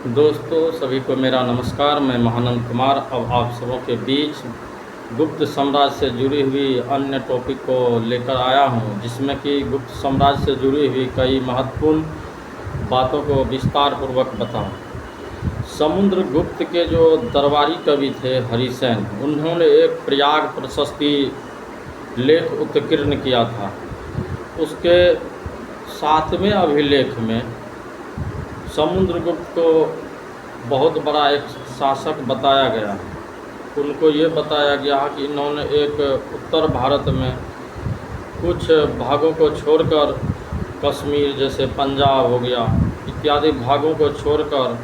दोस्तों सभी को मेरा नमस्कार। मैं महानंद कुमार अब आप सबों के बीच गुप्त साम्राज्य से जुड़ी हुई अन्य टॉपिक को लेकर आया हूं, जिसमें कि गुप्त साम्राज्य से जुड़ी हुई कई महत्वपूर्ण बातों को विस्तार पूर्वक बताऊं। समुद्रगुप्त के जो दरबारी कवि थे हरिसेन, उन्होंने एक प्रयाग प्रशस्ति लेख उत्कीर्ण किया था। उसके 7वें अभिलेख में समुद्रगुप्त को बहुत बड़ा एक शासक बताया गया। उनको ये बताया गया कि इन्होंने एक उत्तर भारत में कुछ भागों को छोड़कर, कश्मीर जैसे पंजाब हो गया इत्यादि भागों को छोड़कर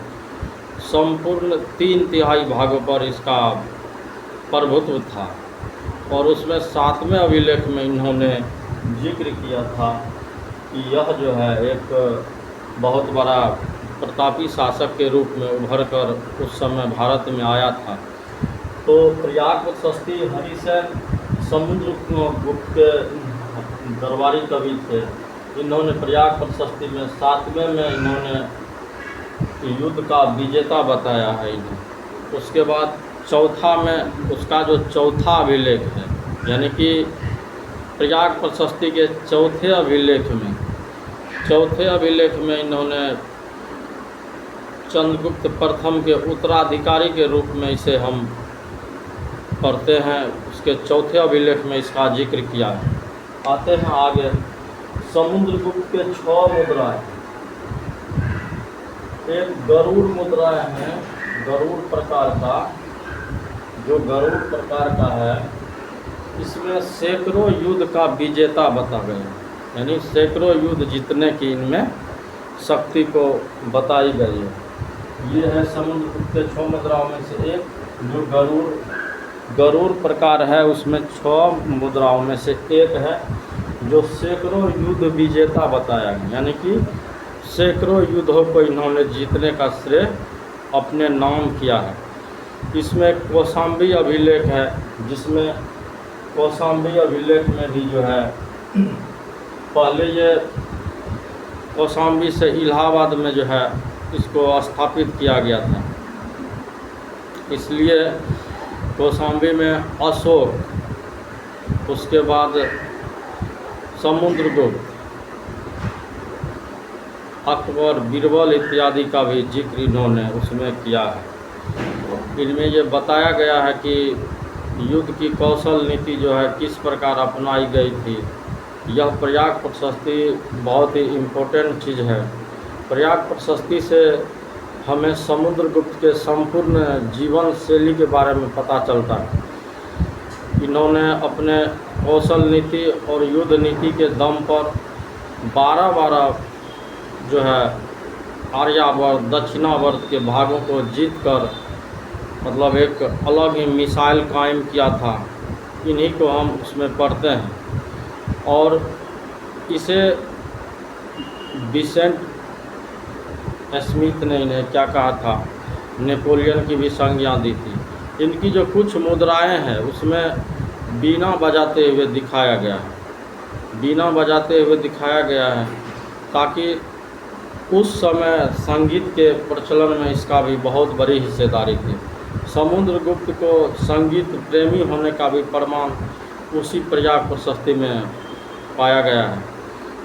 संपूर्ण 3/3 भागों पर इसका प्रभुत्व था। और उसमें 7वें अभिलेख में इन्होंने जिक्र किया था कि यह जो है एक बहुत बड़ा प्रतापी शासक के रूप में उभर कर उस समय भारत में आया था। तो प्रयाग प्रशस्ति हरिसेन समुद्रगुप्त के दरबारी कवि थे। इन्होंने प्रयाग प्रशस्ति में 7वें में इन्होंने युद्ध का विजेता बताया है इन्हें। उसके बाद चौथा में उसका जो चौथा अभिलेख है, यानी कि प्रयाग प्रशस्ति के चौथे अभिलेख में इन्होंने चंद्रगुप्त प्रथम के उत्तराधिकारी के रूप में इसे हम पढ़ते हैं। उसके चौथे अभिलेख में इसका जिक्र किया है। आते हैं आगे। समुद्रगुप्त के 6 मुद्राएं। एक गरुड़ मुद्राएं हैं, गरुड़ प्रकार का। जो गरुड़ प्रकार का है, इसमें सैकड़ों युद्ध का विजेता बता गया, यानी सैकड़ों युद्ध जीतने की इनमें शक्ति को बताई गई है। ये है समुद्रगुप्त के 6 मुद्राओं में से एक। जो गरुड़ प्रकार है, उसमें 6 मुद्राओं में से एक है जो सैकड़ों युद्ध विजेता बताया गया, यानी कि सैकड़ों युद्धों को इन्होंने जीतने का श्रेय अपने नाम किया है। इसमें कौशाम्बी अभिलेख है, जिसमें कौशाम्बी अभिलेख में भी जो है पहले ये कौशाम्बी से इलाहाबाद में जो है इसको स्थापित किया गया था। इसलिए कौशाम्बी में अशोक, उसके बाद समुद्रगुप्त, अकबर, बीरबल इत्यादि का भी जिक्र इन्होंने उसमें किया है। इनमें ये बताया गया है कि युद्ध की कौशल नीति जो है किस प्रकार अपनाई गई थी। यह प्रयाग प्रशस्ति बहुत ही इम्पोर्टेंट चीज़ है। प्रयाग प्रशस्ति से हमें समुद्रगुप्त के संपूर्ण जीवन शैली के बारे में पता चलता है। इन्होंने अपने कौशल नीति और युद्ध नीति के दम पर 12 जो है आर्यावर्त, दक्षिणावर्त के भागों को जीतकर मतलब एक अलग ही मिसाइल कायम किया था। इन्हीं को हम उसमें पढ़ते हैं। और इसे विसेंट स्मिथ ने इन्हें क्या कहा था, नेपोलियन की भी संज्ञा दी थी। इनकी जो कुछ मुद्राएं हैं उसमें बीना बजाते हुए दिखाया गया है, बीना बजाते हुए दिखाया गया है, ताकि उस समय संगीत के प्रचलन में इसका भी बहुत बड़ी हिस्सेदारी थी। समुद्रगुप्त को संगीत प्रेमी होने का भी प्रमाण उसी प्रयाग प्रशस्ति में पाया गया है।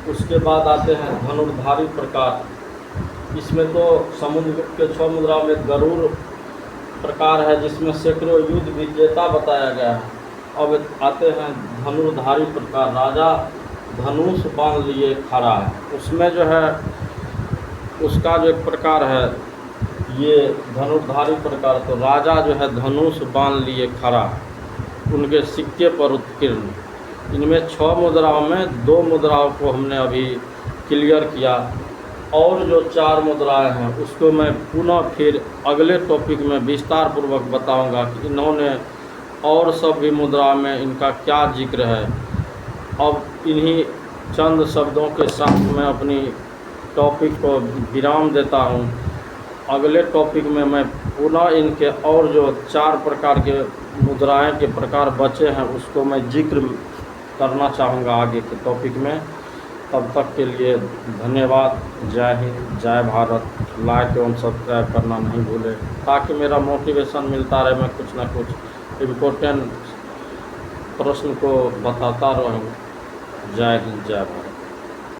उसके बाद आते हैं धनुर्धारी प्रकार। इसमें तो समुद्रगुप्त के 6 मुद्राओं में गरुड़ प्रकार है, जिसमें सैकड़ों युद्ध विजेता बताया गया है। अब आते हैं धनुर्धारी प्रकार। राजा धनुष बांध लिए खड़ा है। उसमें जो है उसका जो एक प्रकार है ये धनुर्धारी प्रकार, तो राजा जो है धनुष बांध लिए खड़ा, उनके सिक्के पर उत्कीर्ण। इनमें 6 मुद्राओं में 2 मुद्राओं को हमने अभी क्लियर किया, और जो 4 मुद्राएं हैं उसको मैं पुनः फिर अगले टॉपिक में विस्तार पूर्वक बताऊंगा कि इन्होंने और सब भी मुद्रा में इनका क्या जिक्र है। अब इन्हीं चंद शब्दों के साथ मैं अपनी टॉपिक को विराम देता हूं। अगले टॉपिक में मैं पुनः इनके और जो 4 प्रकार के मुद्राएं के प्रकार बचे हैं उसको मैं जिक्र करना चाहूँगा आगे के टॉपिक में। तब तक के लिए धन्यवाद। जय हिंद, जय भारत। लाइक एवं सब्सक्राइब करना नहीं भूलें ताकि मेरा मोटिवेशन मिलता रहे, मैं कुछ ना कुछ इम्पोर्टेंट प्रश्न को बताता रहूं। जय हिंद, जय भारत।